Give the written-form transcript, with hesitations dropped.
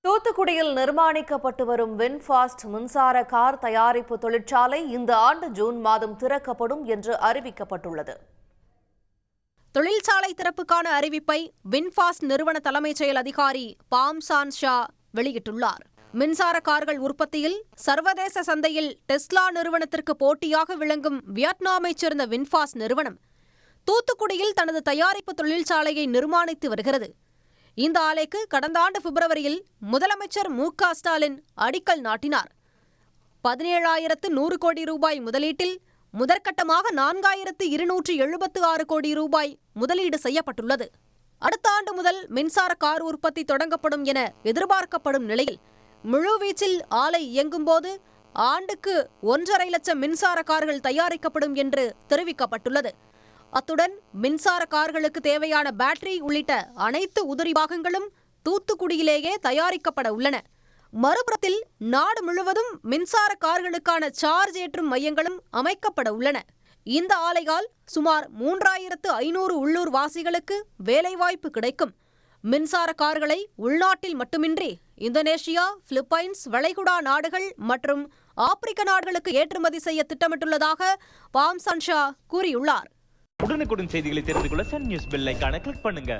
தூத்துக்குடியில் நிர்மாணிக்கப்பட்டு வரும் வின்ஃபாஸ்ட் மின்சார கார் தயாரிப்பு தொழிற்சாலை இந்த ஆண்டு ஜூன் மாதம் திறக்கப்படும் என்று அறிவிக்கப்பட்டுள்ளது. தொழிற்சாலை திறப்புக்கான அறிவிப்பை வின்ஃபாஸ்ட் நிறுவன தலைமைச் செயல் அதிகாரி பாம்சான் ஷா வெளியிட்டுள்ளார். மின்சார கார்கள் உற்பத்தியில் சர்வதேச சந்தையில் டெஸ்லா நிறுவனத்திற்கு போட்டியாக விளங்கும் வியட்நாமைச் சேர்ந்த வின்ஃபாஸ்ட் நிறுவனம் தூத்துக்குடியில் தனது தயாரிப்பு தொழிற்சாலையை நிர்மாணித்து வருகிறது. இந்த ஆலைக்கு கடந்த ஆண்டு பிப்ரவரியில் முதலமைச்சர் மு.க. ஸ்டாலின் அடிக்கல் நாட்டினார். 17,100 கோடி ரூபாய் முதலீட்டில் முதற்கட்டமாக 4,276 கோடி ரூபாய் முதலீடு செய்யப்பட்டுள்ளது. அடுத்த ஆண்டு முதல் மின்சார கார் உற்பத்தி தொடங்கப்படும் என எதிர்பார்க்கப்படும் நிலையில் முழுவீச்சில் ஆலை இயங்கும்போது ஆண்டுக்கு 1,50,000 லட்சம் மின்சார கார்கள் தயாரிக்கப்படும் என்று தெரிவிக்கப்பட்டுள்ளது. அத்துடன் மின்சார கார்களுக்கு தேவையான பேட்டரி உள்ளிட்ட அனைத்து உதிரி பாகங்களும் தூத்துக்குடியிலேயே தயாரிக்கப்பட உள்ளன. மறுபுறத்தில் நாடு முழுவதும் மின்சார கார்களுக்கான சார்ஜ் ஏற்றும் மையங்களும் அமைக்கப்பட உள்ளன. இந்த ஆலையால் சுமார் 3,500 உள்ளூர் வாசிகளுக்கு வேலைவாய்ப்பு கிடைக்கும். மின்சார கார்களை உள்நாட்டில் மட்டுமின்றி இந்தோனேஷியா, பிலிப்பைன்ஸ், வளைகுடா நாடுகள் மற்றும் ஆப்பிரிக்க நாடுகளுக்கு ஏற்றுமதி செய்ய திட்டமிட்டுள்ளதாக பாம்சான் ஷா கூறியுள்ளார். உடனுக்குடன் செய்திகளை தெரிந்து கொள்ள சன் நியூஸ் பெல் ஐகானை கிளிக் பண்ணுங்க.